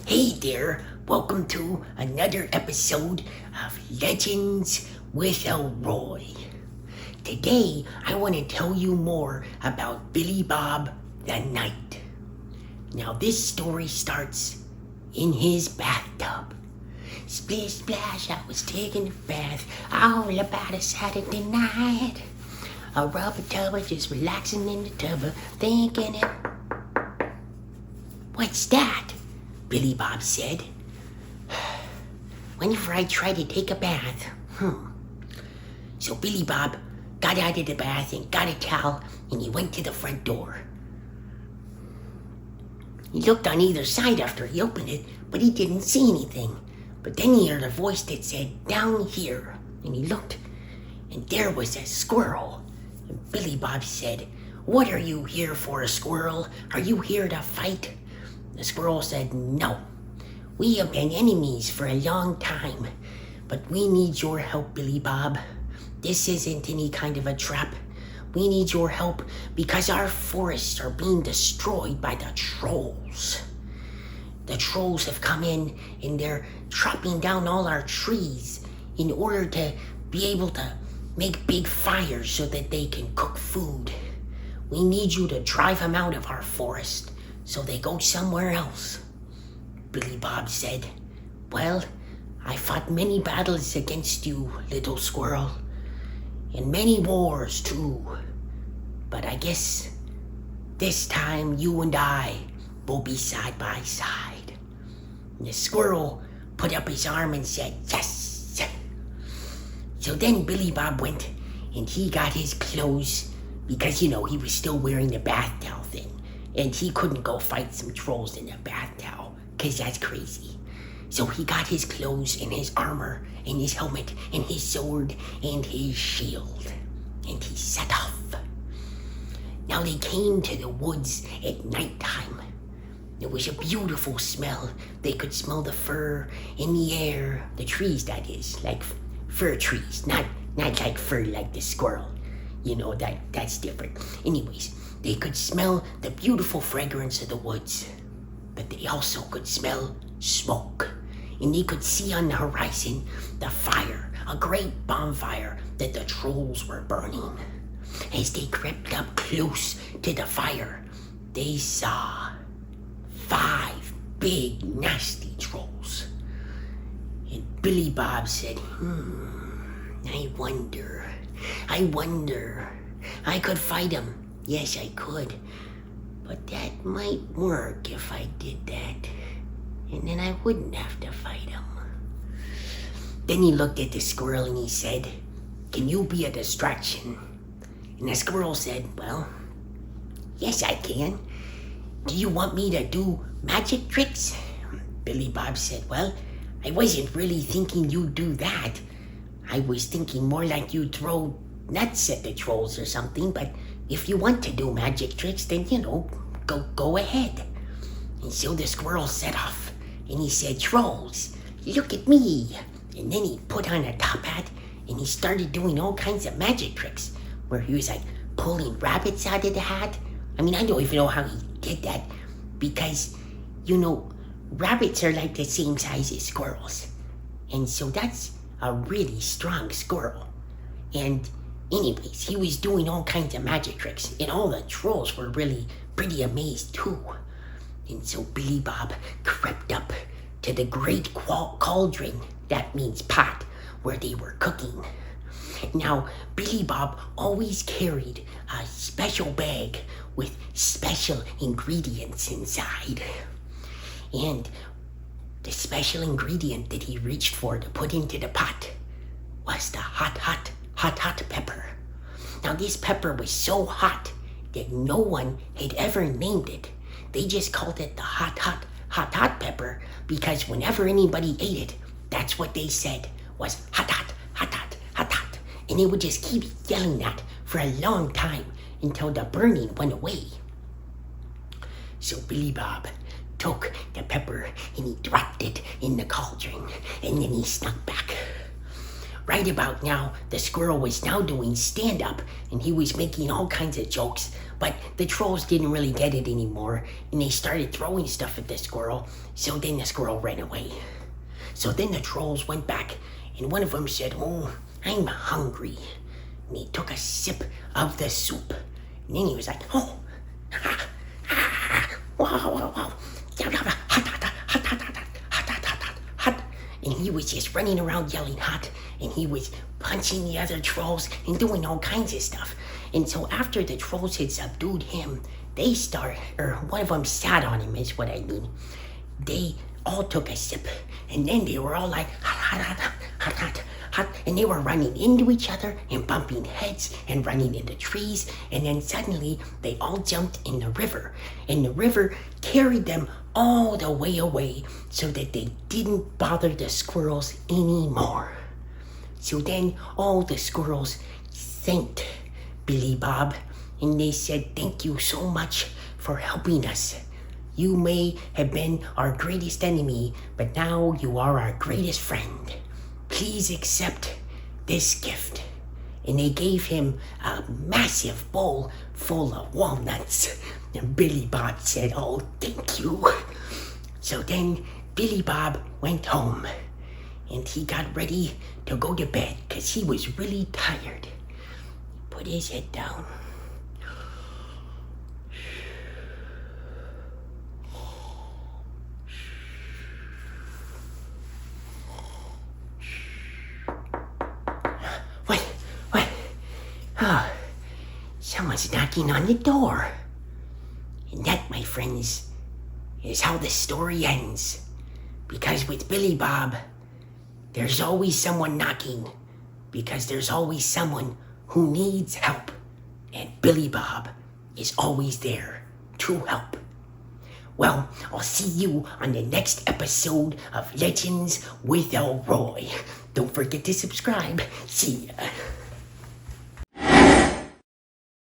Hey there, welcome to another episode of Legends with Elroy. Today, I want to tell you more about Billy Bob the Knight. Now, this story starts in his bathtub. Splish splash, I was taking a bath, all about a Saturday night. A rubber tubber just relaxing in the tubber, thinking it. What's that? Billy Bob said. Whenever I try to take a bath. So Billy Bob got out of the bath and got a towel and he went to the front door. He looked on either side after he opened it, but he didn't see anything. But then he heard a voice that said, "Down here." And he looked, and there was a squirrel. And Billy Bob said, "What are you here for, a squirrel? Are you here to fight?" The squirrel said, "No. We have been enemies for a long time, but we need your help, Billy Bob. This isn't any kind of a trap. We need your help because our forests are being destroyed by the trolls. The trolls have come in and they're chopping down all our trees in order to be able to make big fires so that they can cook food. We need you to drive them out of our forest so they go somewhere else." Billy Bob said, "Well, I fought many battles against you, little squirrel, and many wars too. But I guess this time you and I will be side by side." And the squirrel put up his arm and said, "Yes." So then Billy Bob went and he got his clothes because, he was still wearing the bath towel thing. And he couldn't go fight some trolls in a bath towel, because that's crazy. So he got his clothes and his armor and his helmet and his sword and his shield. And he set off. Now they came to the woods at nighttime. It was a beautiful smell. They could smell the fur in the air. The trees, that is, like fir trees. Not like fur like the squirrel. That's different. Anyways, they could smell the beautiful fragrance of the woods, but they also could smell smoke. And they could see on the horizon the fire, a great bonfire that the trolls were burning. As they crept up close to the fire, they saw 5 big, nasty trolls. And Billy Bob said, I wonder. I could fight them. Yes, I could. But that might work if I did that. And then I wouldn't have to fight him. Then he looked at the squirrel and he said, "Can you be a distraction?" And the squirrel said, "Well, yes, I can. Do you want me to do magic tricks?" Billy Bob said, "Well, I wasn't really thinking you'd do that. I was thinking more like you'd throw nuts at the trolls or something, but if you want to do magic tricks, then, go ahead." And so the squirrel set off, and he said, "Trolls, look at me." And then he put on a top hat, and he started doing all kinds of magic tricks, where he was like pulling rabbits out of the hat. I don't even know how he did that, because, rabbits are like the same size as squirrels. And so that's a really strong squirrel. And anyways, he was doing all kinds of magic tricks, and all the trolls were really pretty amazed too. And so Billy Bob crept up to the great cauldron, that means pot, where they were cooking. Now, Billy Bob always carried a special bag with special ingredients inside. And the special ingredient that he reached for to put into the pot was the hot pepper. Now, this pepper was so hot that no one had ever named it. They just called it the hot pepper because whenever anybody ate it, that's what they said was hot. And they would just keep yelling that for a long time until the burning went away. So Billy Bob took the pepper and he dropped it in the cauldron, and then he snuck back. Right about now, the squirrel was now doing stand-up, and he was making all kinds of jokes, But the trolls didn't really get it anymore, and they started throwing stuff at the squirrel, so then the squirrel ran away. So then the trolls went back, and one of them said, "Oh, I'm hungry." And he took a sip of the soup, and then he was like, "Oh, wow, hot." And he was just running around yelling hot, and he was punching the other trolls and doing all kinds of stuff. And so after the trolls had subdued him, one of them sat on him is what I mean. They all took a sip, and then they were all like, hot, and they were running into each other and bumping heads and running into trees, and then suddenly they all jumped in the river, and the river carried them all the way away so that they didn't bother the squirrels anymore. So then all the squirrels thanked Billy Bob, and they said, "Thank you so much for helping us. You may have been our greatest enemy, but now you are our greatest friend. Please accept this gift." And they gave him a massive bowl full of walnuts. And Billy Bob said, "Oh, thank you." So then Billy Bob went home, and he got ready to go to bed because he was really tired. Put his head down. What? Oh, someone's knocking on the door. And that, my friends, is how the story ends. Because with Billy Bob, there's always someone knocking. Because there's always someone who needs help. And Billy Bob is always there to help. Well, I'll see you on the next episode of Legends with Elroy. Don't forget to subscribe. See ya.